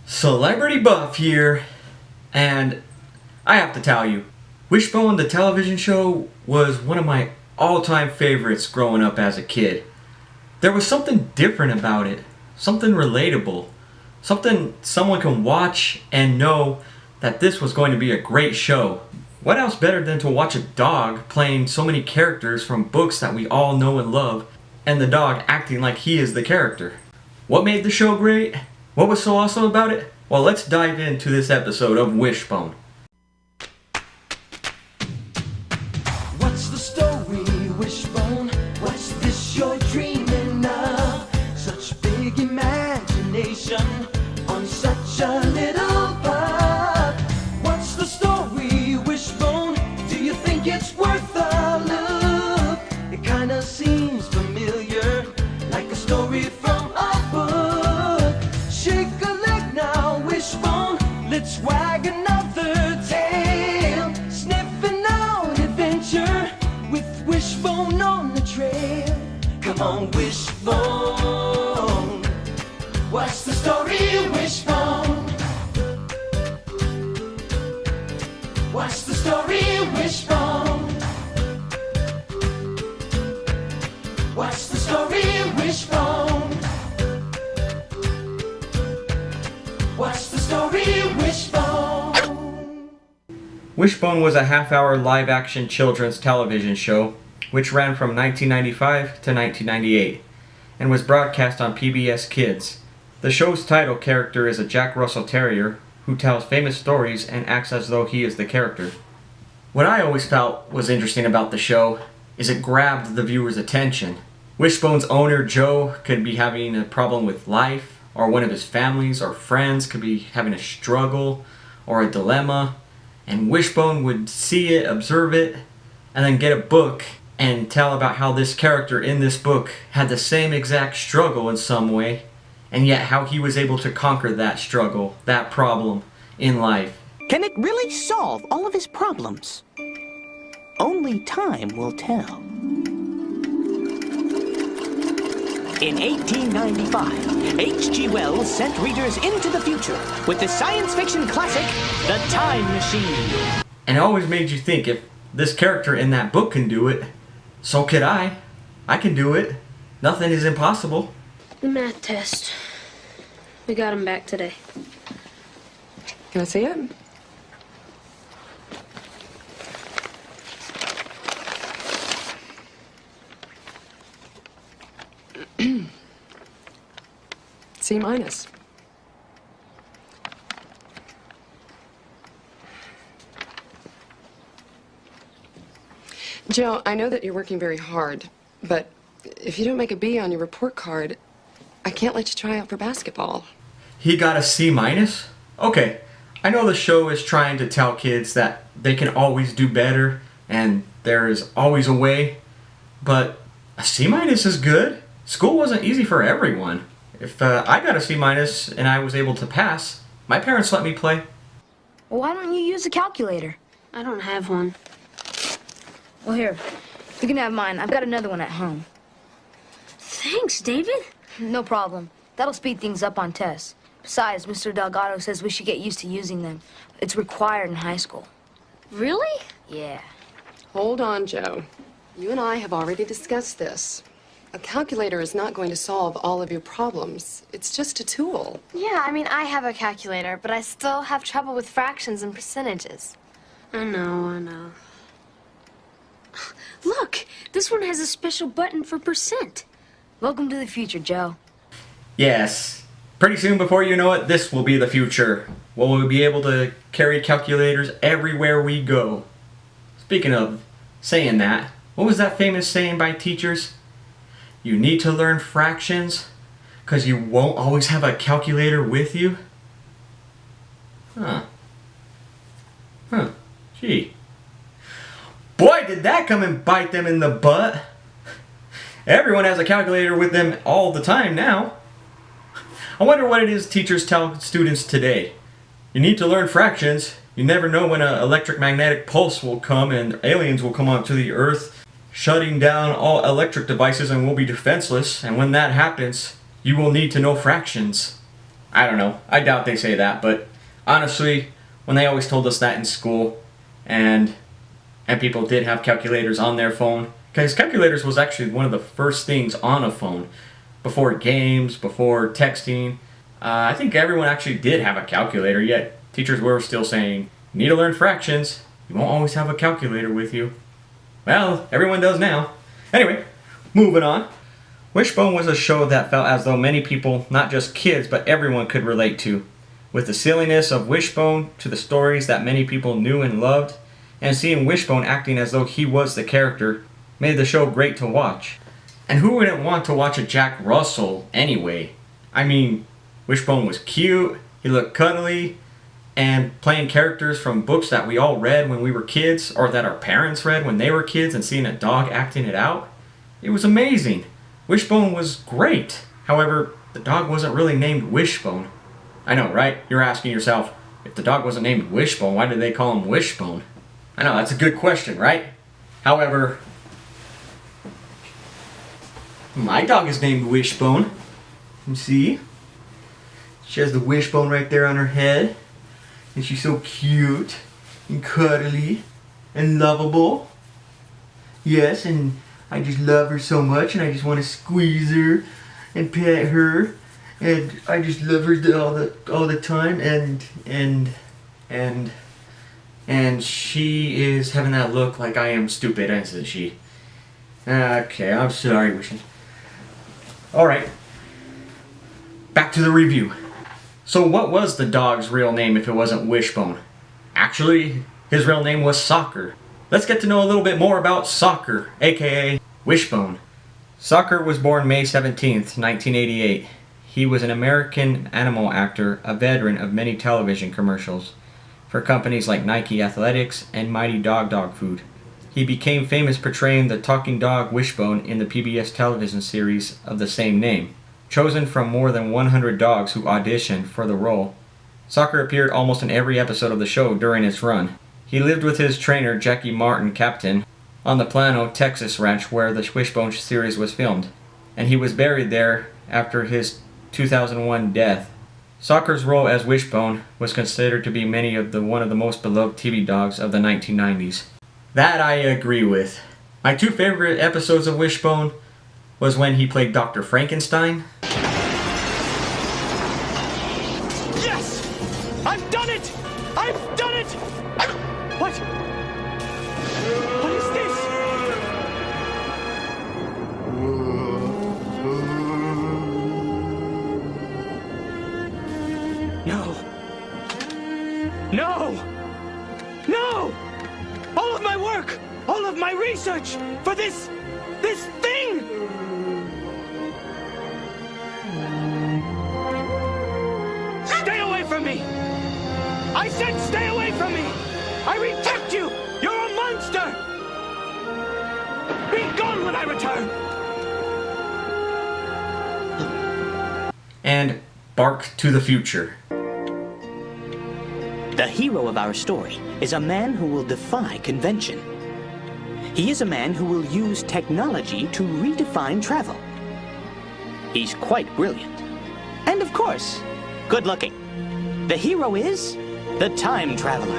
Celebrity Buff here, and I have to tell you, Wishbone the television show was one of my all-time favorites growing up as a kid. There was something different about it, something relatable, something someone can watch and know that this was going to be a great show. What else better than to watch a dog playing so many characters from books that we all know and love, and the dog acting like he is the character? What made the show great? What was so awesome about it? Well, let's dive into this episode of Wishbone. What's the story, Wishbone? What's this you're dreaming of? Such big imagination on such a little bud. What's the story, Wishbone? Do you think it's worth a look? It kinda seems familiar, like a story from a book. Shake a leg now, Wishbone, let's wag another tail. Sniffing out adventure with Wishbone on the trail. Come on, Wishbone, what's the story, Wishbone? What's the story, Wishbone? What's the story, Wishbone? What's the story, Wishbone? Wishbone was a half-hour live-action children's television show which ran from 1995 to 1998 and was broadcast on PBS Kids. The show's title character is a Jack Russell Terrier who tells famous stories and acts as though he is the character. What I always felt was interesting about the show is it grabbed the viewer's attention. Wishbone's owner, Joe, could be having a problem with life, or one of his families or friends could be having a struggle or a dilemma, and Wishbone would see it, observe it, and then get a book and tell about how this character in this book had the same exact struggle in some way, and yet how he was able to conquer that struggle, that problem in life. Can it really solve all of his problems? Only time will tell. In 1895, H.G. Wells sent readers into the future with the science fiction classic, The Time Machine. And it always made you think, if this character in that book can do it, so could I. I can do it. Nothing is impossible. The math test. We got him back today. Can I see it? C minus. Joe, I know that you're working very hard, but if you don't make a B on your report card, I can't let you try out for basketball. He got a C minus? Okay, I know the show is trying to tell kids that they can always do better and there is always a way, but a C minus is good. School wasn't easy for everyone. If I got a C minus and I was able to pass, my parents let me play. Well, why don't you use a calculator? I don't have one. Well, here, you can have mine. I've got another one at home. Thanks, David. No problem. That'll speed things up on tests. Besides, Mr. Delgado says we should get used to using them. It's required in high school. Really? Yeah. Hold on, Joe. You and I have already discussed this. A calculator is not going to solve all of your problems. It's just a tool. Yeah, I mean, I have a calculator, but I still have trouble with fractions and percentages. I know. Look, this one has a special button for percent. Welcome to the future, Joe. Yes, pretty soon before you know it, this will be the future. We'll be able to carry calculators everywhere we go. Speaking of saying that, what was that famous saying by teachers? You need to learn fractions because you won't always have a calculator with you? Gee. Boy, did that come and bite them in the butt. Everyone has a calculator with them all the time now. I wonder what it is teachers tell students today. You need to learn fractions. You never know when an electromagnetic pulse will come and aliens will come onto the earth, shutting down all electric devices, and we'll be defenseless. And when that happens, you will need to know fractions. I don't know. I doubt they say that, but honestly, when they always told us that in school, and people did have calculators on their phone, because calculators was actually one of the first things on a phone, before games, before texting. I think everyone actually did have a calculator, yet teachers were still saying, you need to learn fractions. You won't always have a calculator with you. Well, everyone does now. Anyway, moving on. Wishbone was a show that felt as though many people, not just kids, but everyone could relate to. With the silliness of Wishbone to the stories that many people knew and loved, and seeing Wishbone acting as though he was the character made the show great to watch. And who wouldn't want to watch a Jack Russell anyway? I mean, Wishbone was cute, he looked cuddly, and playing characters from books that we all read when we were kids, or that our parents read when they were kids, and seeing a dog acting it out, it was amazing. Wishbone was great. However, the dog wasn't really named Wishbone. I know, right? You're asking yourself, if the dog wasn't named Wishbone, why did they call him Wishbone? I know, that's a good question, right? However, my dog is named Wishbone. You see? She has the wishbone right there on her head. And she's so cute and cuddly and lovable. Yes, and I just love her so much, and I just want to squeeze her and pet her, and I just love her all the time. And she is having that look like I am stupid, isn't she? Okay, I'm sorry, Wishing. All right, back to the review. So what was the dog's real name if it wasn't Wishbone? Actually, his real name was Soccer. Let's get to know a little bit more about Soccer, aka Wishbone. Soccer was born May 17th, 1988. He was an American animal actor, a veteran of many television commercials for companies like Nike Athletics and Mighty Dog Food. He became famous portraying the talking dog Wishbone in the PBS television series of the same name. Chosen from more than 100 dogs who auditioned for the role, Soccer appeared almost in every episode of the show during its run. He lived with his trainer, Jackie Martin Captain, on the Plano, Texas ranch where the Wishbone series was filmed, and he was buried there after his 2001 death. Soccer's role as Wishbone was considered to be one of the most beloved TV dogs of the 1990s. That I agree with. My two favorite episodes of Wishbone was when he played Dr. Frankenstein. Yes! I've done it! I've done it! What? What is this? No. No! No! All of my work! All of my research! For this thing! Stay away from me! I said stay away from me! I reject you! You're a monster! Be gone when I return! And Bark to the Future. The hero of our story is a man who will defy convention. He is a man who will use technology to redefine travel. He's quite brilliant. And of course, good looking. The hero is the time traveler.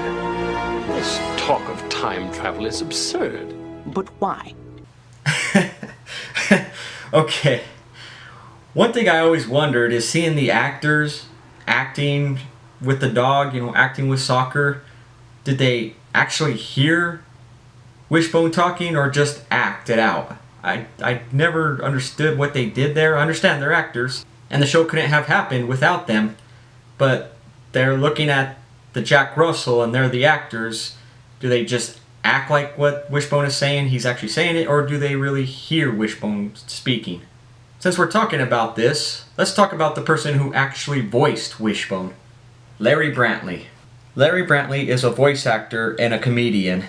This talk of time travel is absurd. But why? Okay. One thing I always wondered is seeing the actors acting with the dog, acting with Soccer. Did they actually hear Wishbone talking or just act it out? I never understood what they did there. I understand they're actors, and the show couldn't have happened without them, but they're looking at the Jack Russell and they're the actors. Do they just act like what Wishbone is saying, he's actually saying it, or do they really hear Wishbone speaking? Since we're talking about this, let's talk about the person who actually voiced Wishbone. Larry Brantley. Larry Brantley is a voice actor and a comedian.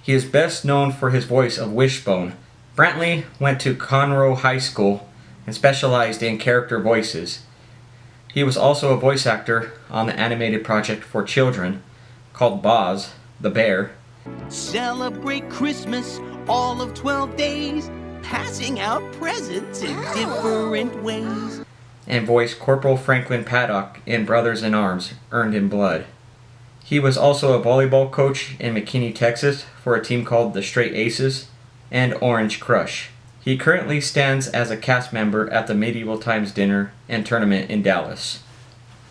He is best known for his voice of Wishbone. Brantley went to Conroe High School and specialized in character voices. He was also a voice actor on the animated project for children called Boz the Bear. Celebrate Christmas all of 12 days, passing out presents in different ways. and voiced Corporal Franklin Paddock in Brothers in Arms, Earned in Blood. He was also a volleyball coach in McKinney, Texas for a team called the Straight Aces and Orange Crush. He currently stands as a cast member at the Medieval Times Dinner and Tournament in Dallas.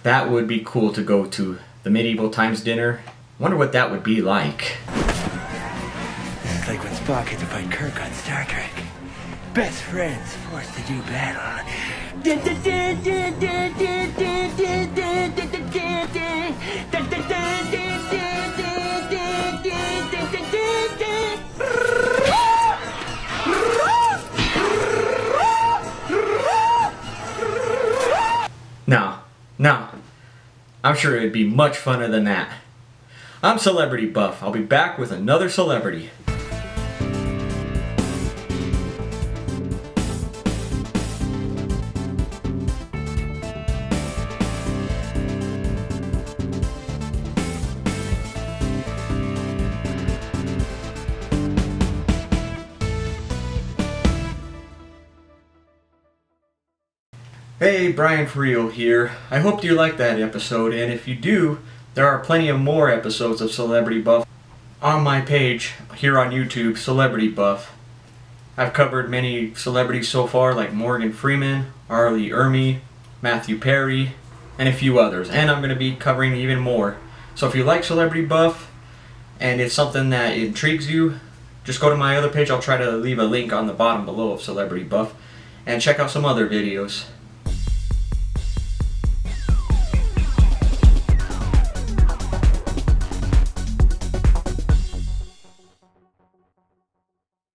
That would be cool to go to, the Medieval Times Dinner. Wonder what that would be like. It's like when Spock had to fight Kirk on Star Trek. Best friends forced to do battle. Now, I'm sure it'd be much funner than that. I'm Celebrity Buff. I'll be back with another celebrity. Hey, B.Freel here. I hope you liked that episode, and if you do, there are plenty of more episodes of Celebrity Buff on my page here on YouTube, Celebrity Buff. I've covered many celebrities so far, like Morgan Freeman, Arlie Ermy, Matthew Perry, and a few others, and I'm going to be covering even more. So if you like Celebrity Buff, and it's something that intrigues you, just go to my other page. I'll try to leave a link on the bottom below of Celebrity Buff, and check out some other videos.